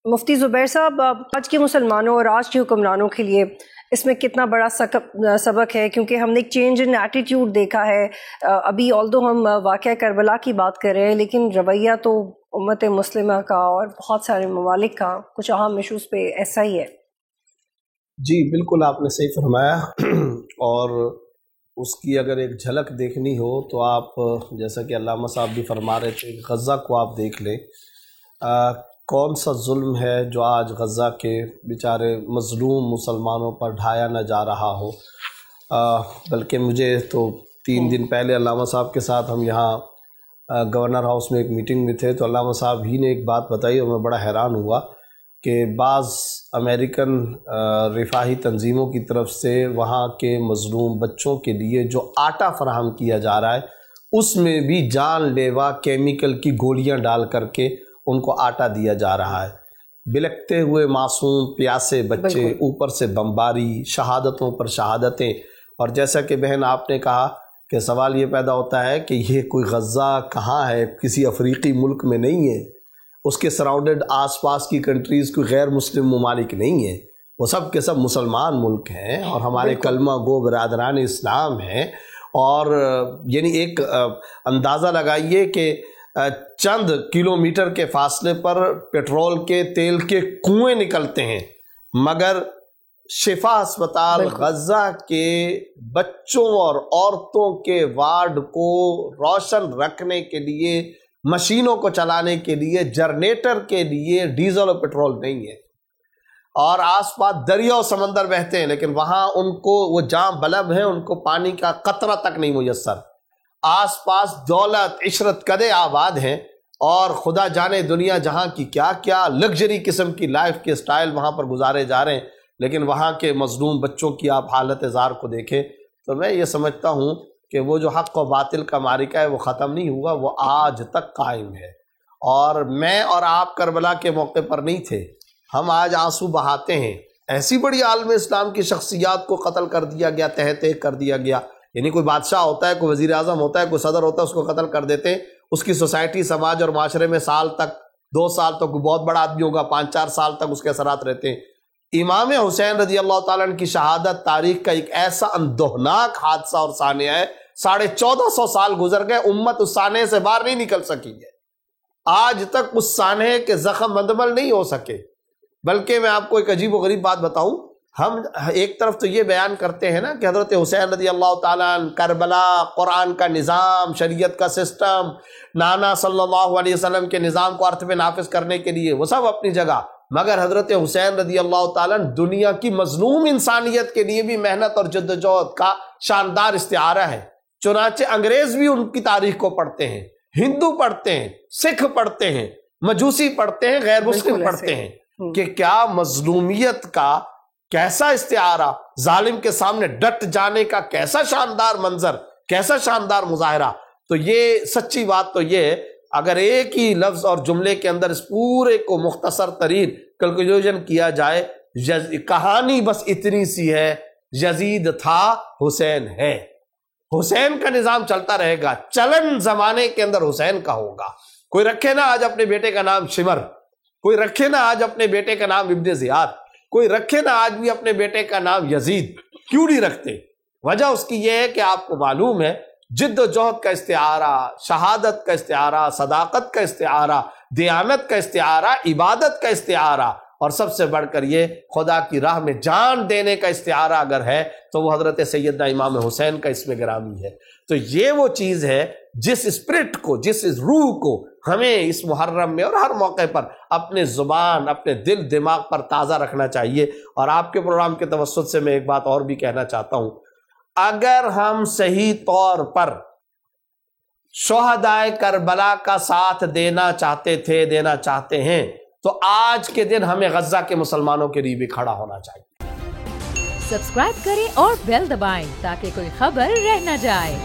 مفتی زبیر صاحب، آج کے مسلمانوں اور آج کے حکمرانوں کے لیے اس میں کتنا بڑا سبق ہے، کیونکہ ہم نے ایک چینج ان ایٹیٹیوڈ دیکھا ہے. ابھی آلدو ہم واقعہ کربلا کی بات کر رہے ہیں، لیکن رویہ تو امت مسلمہ کا اور بہت سارے ممالک کا کچھ اہم ایشوز پہ ایسا ہی ہے. جی بالکل، آپ نے صحیح فرمایا. اور اس کی اگر ایک جھلک دیکھنی ہو تو آپ جیسا کہ علامہ صاحب بھی فرما رہے تھے، غزہ کو آپ دیکھ لیں. کون سا ظلم ہے جو آج غزہ کے بیچارے مظلوم مسلمانوں پر ڈھایا نہ جا رہا ہو. بلکہ مجھے تو 3 دن پہلے علامہ صاحب کے ساتھ ہم یہاں گورنر ہاؤس میں ایک میٹنگ میں تھے، تو علامہ صاحب ہی نے ایک بات بتائی اور میں بڑا حیران ہوا کہ بعض امریکن رفاہی تنظیموں کی طرف سے وہاں کے مظلوم بچوں کے لیے جو آٹا فراہم کیا جا رہا ہے، اس میں بھی جان لیوا کیمیکل کی گولیاں ڈال کر کے ان کو آٹا دیا جا رہا ہے. بلکتے ہوئے معصوم پیاسے بچے، اوپر سے بمباری، شہادتوں پر شہادتیں. اور جیسا کہ بہن آپ نے کہا کہ سوال یہ پیدا ہوتا ہے کہ یہ کوئی غزہ کہاں ہے، کسی افریقی ملک میں نہیں ہے، اس کے سراؤنڈڈ آس پاس کی کنٹریز کوئی غیر مسلم ممالک نہیں ہیں، وہ سب کے سب مسلمان ملک ہیں اور ہمارے کلمہ گو برادران اسلام ہیں. اور یعنی ایک اندازہ لگائیے کہ چند کلومیٹر کے فاصلے پر پیٹرول کے تیل کے کنویں نکلتے ہیں، مگر شفا ہسپتال غزہ کے بچوں اور عورتوں کے وارڈ کو روشن رکھنے کے لیے، مشینوں کو چلانے کے لیے، جنریٹر کے لیے ڈیزل اور پیٹرول نہیں ہے. اور آس پاس دریا و سمندر بہتے ہیں، لیکن وہاں ان کو وہ جاں بلب ہیں، ان کو پانی کا قطرہ تک نہیں میسر. آس پاس دولت عشرت کدے آباد ہیں، اور خدا جانے دنیا جہاں کی کیا کیا لگژری قسم کی لائف کے سٹائل وہاں پر گزارے جا رہے ہیں. لیکن وہاں کے مظلوم بچوں کی آپ حالت زار کو دیکھیں تو میں یہ سمجھتا ہوں کہ وہ جو حق و باطل کا معرکہ ہے وہ ختم نہیں ہوا، وہ آج تک قائم ہے. اور میں اور آپ کربلا کے موقع پر نہیں تھے، ہم آج آنسو بہاتے ہیں. ایسی بڑی عالم اسلام کی شخصیات کو قتل کر دیا گیا، تہہ تہہ کر دیا گیا. یعنی کوئی بادشاہ ہوتا ہے، کوئی وزیر اعظم ہوتا ہے، کوئی صدر ہوتا ہے، اس کو قتل کر دیتے ہیں. اس کی سوسائٹی، سماج اور معاشرے میں سال تک، 2 سال تک، کوئی بہت بڑا آدمی ہوگا 5-4 سال تک اس کے اثرات رہتے ہیں. امام حسین رضی اللہ تعالیٰ عنہ کی شہادت تاریخ کا ایک ایسا اندوہناک حادثہ اور سانحہ ہے. 1450 سال گزر گئے، امت اس سانحے سے باہر نہیں نکل سکی ہے. آج تک اس سانحے کے زخم مندمل نہیں ہو سکے. بلکہ میں آپ کو ایک عجیب و غریب بات بتاؤں، ہم ایک طرف تو یہ بیان کرتے ہیں نا کہ حضرت حسین رضی اللہ تعالیٰ عنہ، کربلا، قرآن کا نظام، شریعت کا سسٹم، نانا صلی اللہ علیہ وسلم کے نظام کو ارتھ میں نافذ کرنے کے لیے وہ سب اپنی جگہ، مگر حضرت حسین رضی اللہ تعالیٰ عنہ دنیا کی مظلوم انسانیت کے لیے بھی محنت اور جدوجہد کا شاندار استعارہ ہے. چنانچہ انگریز بھی ان کی تاریخ کو پڑھتے ہیں، ہندو پڑھتے ہیں، سکھ پڑھتے ہیں، مجوسی پڑھتے ہیں، غیر مسلم پڑھتے ہیں کہ کیا مظلومیت کا کیسا استعارہ، ظالم کے سامنے ڈٹ جانے کا کیسا شاندار منظر، کیسا شاندار مظاہرہ. تو یہ سچی بات تو یہ ہے، اگر ایک ہی لفظ اور جملے کے اندر اس پورے کو مختصر ترین کنکلوژن کیا جائے، کہانی بس اتنی سی ہے، یزید تھا، حسین ہے. حسین کا نظام چلتا رہے گا، چلن زمانے کے اندر حسین کا ہوگا. کوئی رکھے نا آج اپنے بیٹے کا نام شمر، کوئی رکھے نا آج اپنے بیٹے کا نام ابن زیاد، کوئی رکھے نا آج بھی اپنے بیٹے کا نام یزید. کیوں نہیں رکھتے؟ وجہ اس کی یہ ہے کہ آپ کو معلوم ہے جد و جہد کا استعارہ، شہادت کا استعارہ، صداقت کا استعارہ، دیانت کا استعارہ، عبادت کا استعارہ، اور سب سے بڑھ کر یہ خدا کی راہ میں جان دینے کا استعارہ اگر ہے تو وہ حضرت سیدنا امام حسین کا اسم گرامی ہے. تو یہ وہ چیز ہے جس اسپرٹ کو، جس روح کو ہمیں اس محرم میں اور ہر موقع پر اپنے زبان، اپنے دل دماغ پر تازہ رکھنا چاہیے. اور آپ کے پروگرام کے توسط سے میں ایک بات اور بھی کہنا چاہتا ہوں، اگر ہم صحیح طور پر شہدائے کربلا کا ساتھ دینا چاہتے ہیں تو آج کے دن ہمیں غزہ کے مسلمانوں کے لیے بھی کھڑا ہونا چاہیے. سبسکرائب کریں اور بیل دبائیں تاکہ کوئی خبر رہ نہ جائے.